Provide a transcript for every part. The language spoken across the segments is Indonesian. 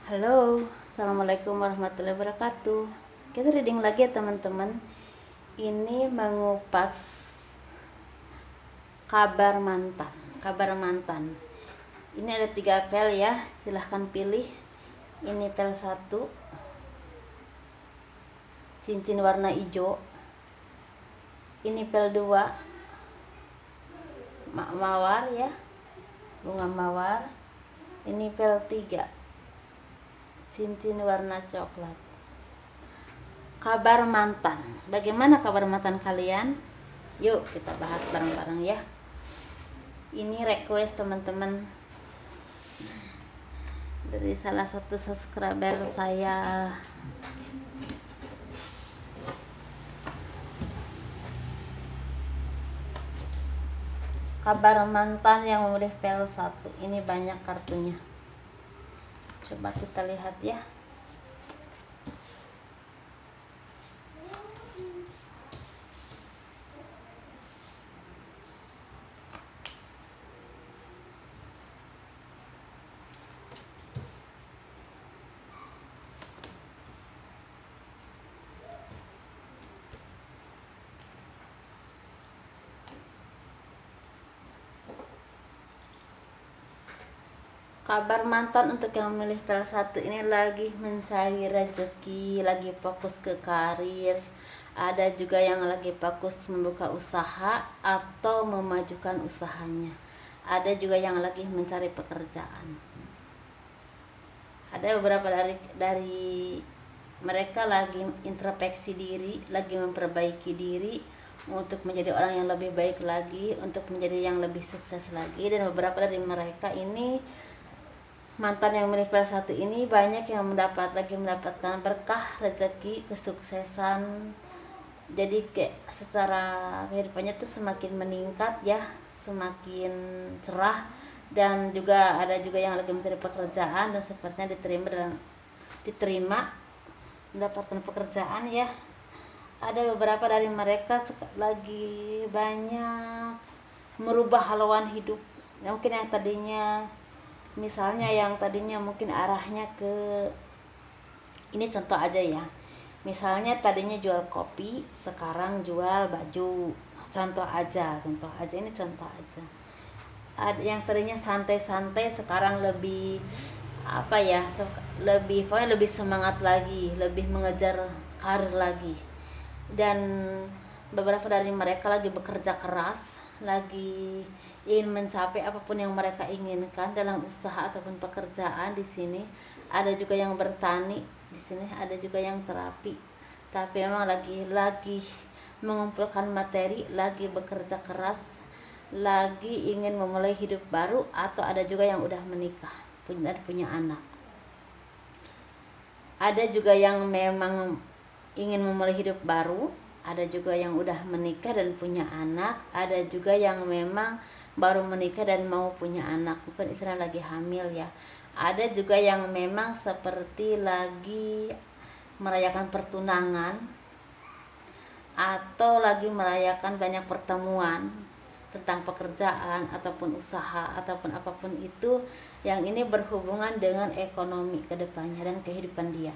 Halo, assalamualaikum warahmatullahi wabarakatuh. Kita reading lagi ya teman-teman. Ini mengupas kabar mantan. Kabar mantan. Ini ada 3 pel ya, silahkan pilih. Ini pel 1, cincin warna hijau. Ini pel 2, mawar ya, bunga mawar. Ini pel 3, cincin warna coklat. Kabar mantan. Bagaimana kabar mantan kalian? Yuk kita bahas bareng-bareng ya. Ini request teman-teman dari salah satu subscriber saya. Kabar mantan yang memilih pel 1. Ini banyak kartunya. Coba kita lihat ya. Kabar mantan untuk yang memilih pel 1 ini lagi mencari rezeki, lagi fokus ke karir. Ada juga yang lagi fokus membuka usaha atau memajukan usahanya. Ada juga yang lagi mencari pekerjaan. Ada beberapa dari mereka lagi introspeksi diri, lagi memperbaiki diri untuk menjadi orang yang lebih baik lagi, untuk menjadi yang lebih sukses lagi. Dan beberapa dari mereka ini, mantan yang memilih pel 1 ini, banyak yang mendapatkan berkah, rezeki, kesuksesan. Jadi kayak secara kehidupannya tuh semakin meningkat ya, semakin cerah. Dan juga ada juga yang lagi mencari pekerjaan dan sepertinya diterima mendapatkan pekerjaan ya. Ada beberapa dari mereka lagi banyak merubah haluan hidup. Mungkin yang tadinya, misalnya yang tadinya mungkin arahnya ke, ini contoh aja ya, misalnya tadinya jual kopi, sekarang jual baju. Contoh aja ini contoh aja. Ada yang tadinya santai-santai, sekarang lebih apa ya, lebih semangat lagi, lebih mengejar karir lagi. Dan beberapa dari mereka lagi bekerja keras, lagi ingin mencapai apapun yang mereka inginkan dalam usaha ataupun pekerjaan. Di sini ada juga yang bertani, di sini ada juga yang terapi. Tapi memang lagi mengumpulkan materi, lagi bekerja keras, lagi ingin memulai hidup baru. Atau ada juga yang udah menikah, punya anak. Ada juga yang memang ingin memulai hidup baru, ada juga yang udah menikah dan punya anak, ada juga yang memang baru menikah dan mau punya anak, bukan istilah lagi hamil ya. Ada juga yang memang seperti lagi merayakan pertunangan atau lagi merayakan banyak pertemuan tentang pekerjaan ataupun usaha ataupun apapun itu yang ini berhubungan dengan ekonomi ke depannya dan kehidupan dia.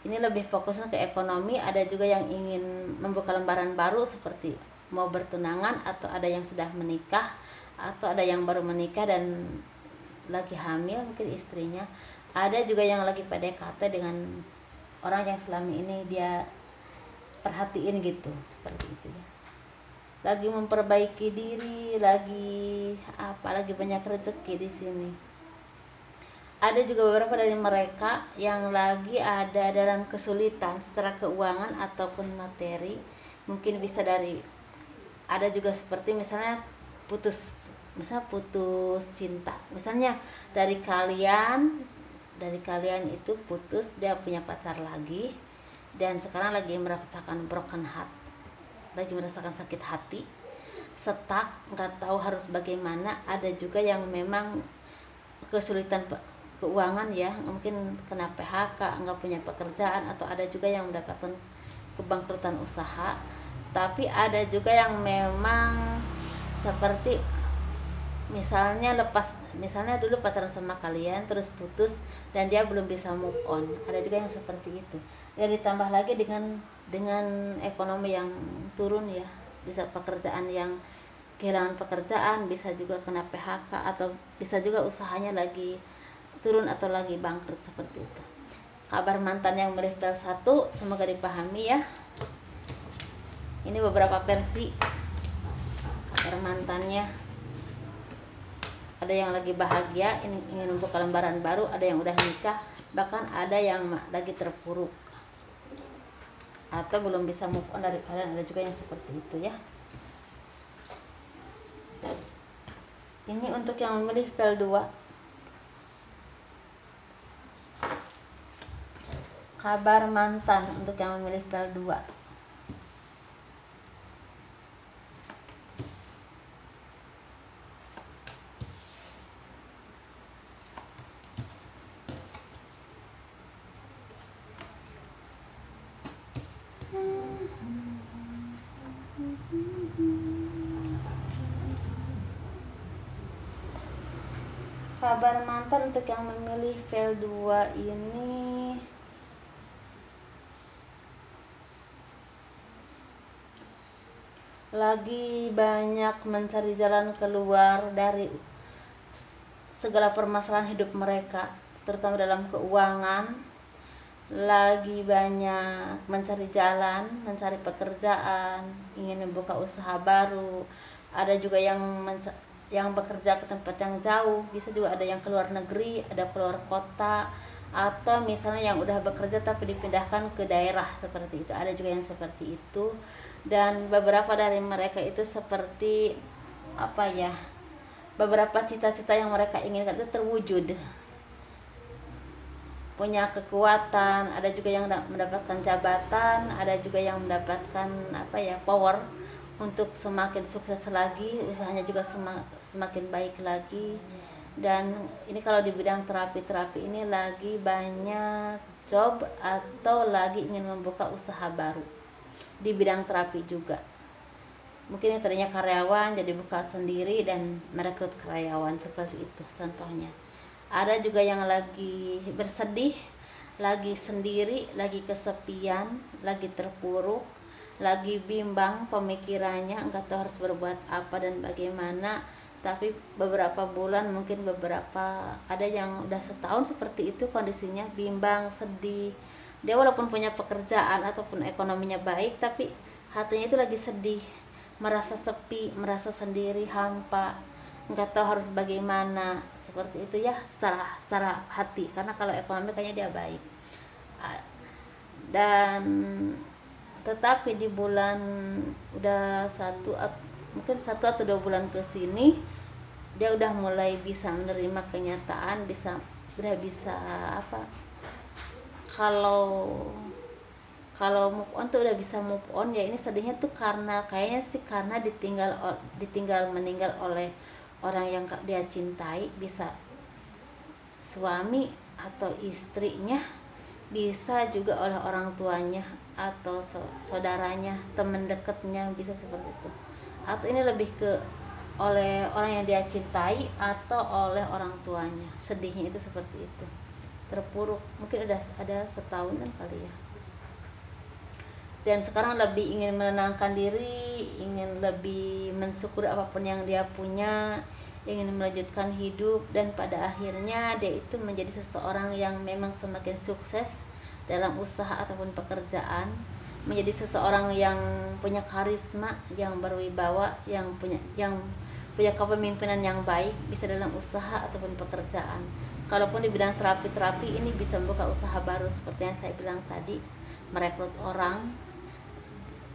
Ini lebih fokusnya ke ekonomi. Ada juga yang ingin membuka lembaran baru seperti mau bertunangan, atau ada yang sudah menikah, atau ada yang baru menikah dan lagi hamil mungkin istrinya. Ada juga yang lagi PDKT dengan orang yang selama ini dia perhatiin gitu, seperti itu ya. Lagi memperbaiki diri, lagi banyak rezeki di sini. Ada juga beberapa dari mereka yang lagi ada dalam kesulitan secara keuangan ataupun materi. Mungkin bisa ada juga seperti misalnya putus cinta. Misalnya dari kalian itu putus, dia punya pacar lagi dan sekarang lagi merasakan broken heart, lagi merasakan sakit hati, stuck, nggak tahu harus bagaimana. Ada juga yang memang kesulitan keuangan ya, mungkin kena PHK, nggak punya pekerjaan, atau ada juga yang mendapatkan kebangkrutan usaha. Tapi ada juga yang memang seperti misalnya dulu pacaran sama kalian terus putus dan dia belum bisa move on, ada juga yang seperti itu. Dan ditambah lagi dengan ekonomi yang turun ya, bisa pekerjaan yang kehilangan pekerjaan, bisa juga kena PHK, atau bisa juga usahanya lagi turun atau lagi bangkrut seperti itu. Kabar mantan yang memilih pel 1 semoga dipahami ya. Ini beberapa versi kabar mantannya. Ada yang lagi bahagia, ingin membuka lembaran baru, ada yang udah nikah, bahkan ada yang lagi terpuruk atau belum bisa move on dari kalian, ada juga yang seperti itu ya. Ini untuk yang memilih pel 2. Kabar mantan untuk yang memilih pel 2. Kabar mantan untuk yang memilih pel 2 ini lagi banyak mencari jalan keluar dari segala permasalahan hidup mereka, terutama dalam keuangan. Lagi banyak mencari jalan, mencari pekerjaan, ingin membuka usaha baru. Ada juga yang bekerja ke tempat yang jauh, bisa juga ada yang keluar negeri, ada keluar kota, atau misalnya yang udah bekerja tapi dipindahkan ke daerah seperti itu, ada juga yang seperti itu. Dan beberapa dari mereka itu seperti beberapa cita-cita yang mereka inginkan itu terwujud, punya kekuatan, ada juga yang mendapatkan jabatan, ada juga yang mendapatkan power untuk semakin sukses lagi, usahanya juga semakin baik lagi. Dan ini kalau di bidang terapi ini lagi banyak job atau lagi ingin membuka usaha baru di bidang terapi juga. Mungkin yang tadinya karyawan jadi buka sendiri dan merekrut karyawan, seperti itu contohnya. Ada juga yang lagi bersedih, lagi sendiri, lagi kesepian, lagi terpuruk, lagi bimbang pemikirannya, enggak tahu harus berbuat apa dan bagaimana. Tapi beberapa bulan, mungkin ada yang udah setahun seperti itu kondisinya, bimbang, sedih. Dia walaupun punya pekerjaan ataupun ekonominya baik, tapi hatinya itu lagi sedih, merasa sepi, merasa sendiri, hampa, nggak tahu harus bagaimana, seperti itu ya, secara hati. Karena kalau ekonomi kayaknya dia baik. Dan tetapi di bulan udah mungkin 1 atau 2 bulan ke sini, dia udah mulai bisa menerima kenyataan, udah bisa kalau move on tuh udah bisa move on ya. Ini sedihnya tuh karena ditinggal meninggal oleh orang yang dia cintai, bisa suami atau istrinya, bisa juga oleh orang tuanya atau saudaranya, teman dekatnya, bisa seperti itu. Atau ini lebih ke oleh orang yang dia cintai atau oleh orang tuanya. Sedihnya itu seperti itu, terpuruk, mungkin ada setahunan kali ya. Dan sekarang lebih ingin menenangkan diri, ingin lebih mensyukuri apapun yang dia punya, ingin melanjutkan hidup, dan pada akhirnya dia itu menjadi seseorang yang memang semakin sukses dalam usaha ataupun pekerjaan, menjadi seseorang yang punya karisma, yang berwibawa, yang punya kepemimpinan yang baik, bisa dalam usaha ataupun pekerjaan. Kalaupun di bidang terapi ini bisa membuka usaha baru seperti yang saya bilang tadi, merekrut orang.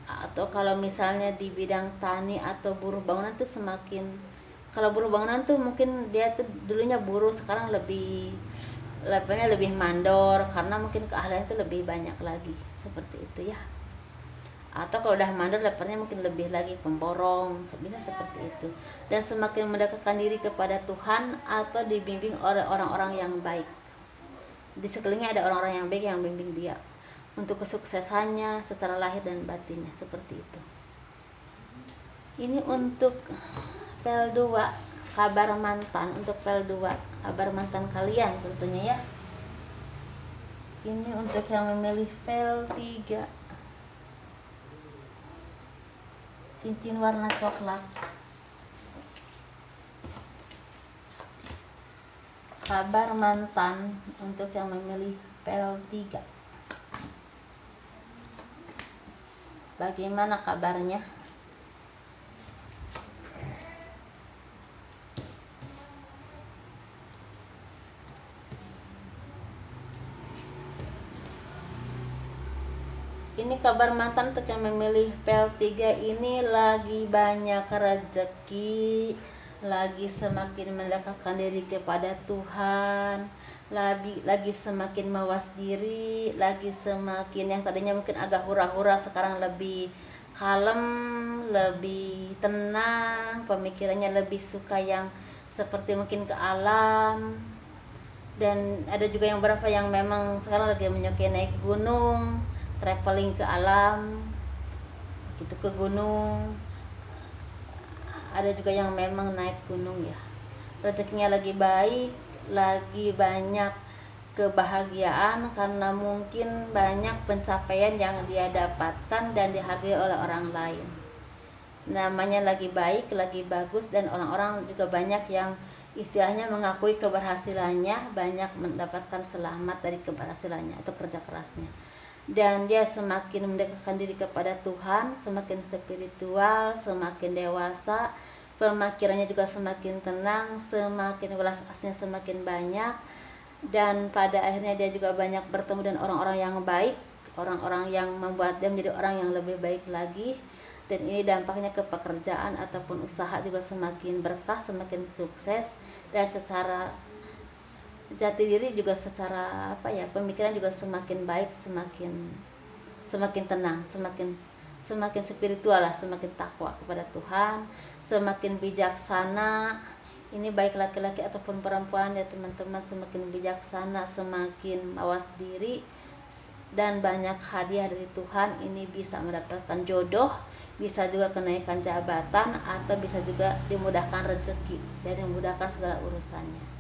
Atau kalau misalnya di bidang tani atau buruh bangunan tuh kalau buruh bangunan tuh mungkin dia tuh dulunya buruh, sekarang levelnya lebih mandor, karena mungkin keahlian itu lebih banyak lagi, seperti itu ya. Atau kalau udah mandor, levelnya mungkin lebih lagi pemborong, bisa seperti itu. Dan semakin mendekatkan diri kepada Tuhan atau dibimbing oleh orang-orang yang baik. Di sekelilingnya ada orang-orang yang baik yang bimbing dia untuk kesuksesannya secara lahir dan batinnya, seperti itu. Ini untuk pel 2. kabar mantan untuk PL2, kabar mantan kalian tentunya ya. Ini untuk yang memilih PL3, cincin warna coklat. Kabar mantan untuk yang memilih PL3, bagaimana kabarnya? Ini kabar mantan untuk yang memilih PL3 ini lagi banyak rezeki, lagi semakin mendekatkan diri kepada Tuhan, lagi semakin mawas diri, lagi semakin yang tadinya mungkin agak hura-hura sekarang lebih kalem, lebih tenang, pemikirannya lebih suka yang seperti mungkin ke alam. Dan ada juga yang beberapa yang memang sekarang lagi menyukai naik gunung, traveling ke alam gitu, ke gunung. Ada juga yang memang naik gunung ya. Rezekinya lagi baik, lagi banyak kebahagiaan karena mungkin banyak pencapaian yang dia dapatkan dan dihargai oleh orang lain. Namanya lagi baik, lagi bagus, dan orang-orang juga banyak yang istilahnya mengakui keberhasilannya, banyak mendapatkan selamat dari keberhasilannya atau kerja kerasnya. Dan dia semakin mendekatkan diri kepada Tuhan, semakin spiritual, semakin dewasa, pemikirannya juga semakin tenang, semakin welas asihnya semakin banyak, dan pada akhirnya dia juga banyak bertemu dengan orang-orang yang baik, orang-orang yang membuat dia menjadi orang yang lebih baik lagi. Dan ini dampaknya ke pekerjaan ataupun usaha juga semakin berkah, semakin sukses, dan secara jati diri juga secara pemikiran juga semakin baik, semakin tenang, semakin spiritual lah, semakin takwa kepada Tuhan, semakin bijaksana. Ini baik laki-laki ataupun perempuan ya teman-teman, semakin bijaksana, semakin mawas diri, dan banyak hadiah dari Tuhan. Ini bisa mendapatkan jodoh, bisa juga kenaikan jabatan, atau bisa juga dimudahkan rezeki dan dimudahkan segala urusannya.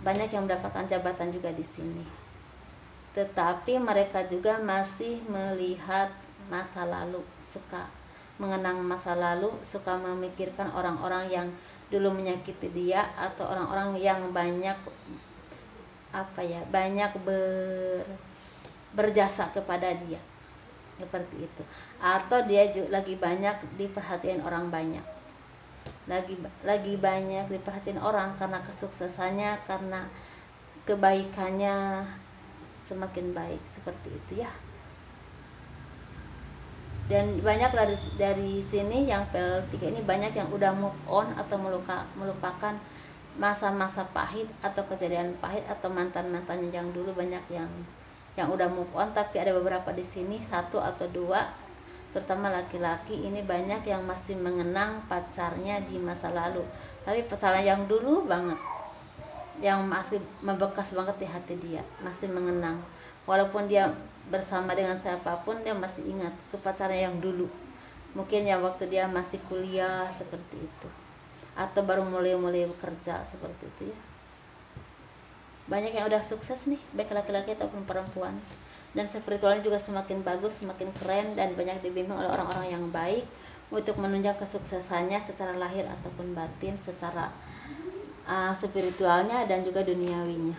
Banyak yang mendapatkan jabatan juga di sini. Tetapi mereka juga masih melihat masa lalu, suka mengenang masa lalu, suka memikirkan orang-orang yang dulu menyakiti dia, atau orang-orang yang banyak berjasa kepada dia, seperti itu. Atau dia juga lagi banyak diperhatiin orang banyak, lagi banyak diperhatiin orang karena kesuksesannya, karena kebaikannya semakin baik, seperti itu ya. Dan banyak dari sini yang PL3 ini banyak yang udah move on atau melupakan masa-masa pahit atau kejadian pahit atau mantan-mantannya yang dulu. Banyak yang udah move on, tapi ada beberapa di sini, satu atau dua, terutama laki-laki ini banyak yang masih mengenang pacarnya di masa lalu, tapi pacarnya yang dulu banget, yang masih membekas banget di hati dia, masih mengenang. Walaupun dia bersama dengan siapapun, dia masih ingat ke pacarnya yang dulu, mungkin ya waktu dia masih kuliah, seperti itu, atau baru mulai bekerja, seperti itu ya. Banyak yang udah sukses nih, baik laki-laki ataupun perempuan, dan spiritualnya juga semakin bagus, semakin keren, dan banyak dibimbing oleh orang-orang yang baik untuk menunjang kesuksesannya secara lahir ataupun batin, secara spiritualnya dan juga duniawinya.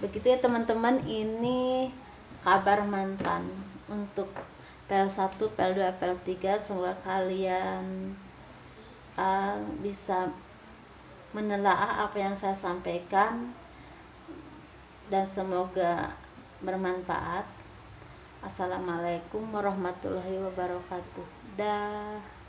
Begitu ya teman-teman, ini kabar mantan untuk PL1, PL2, PL3. Semoga kalian bisa menelaah apa yang saya sampaikan, dan semoga bermanfaat. Assalamualaikum warahmatullahi wabarakatuh. Dah.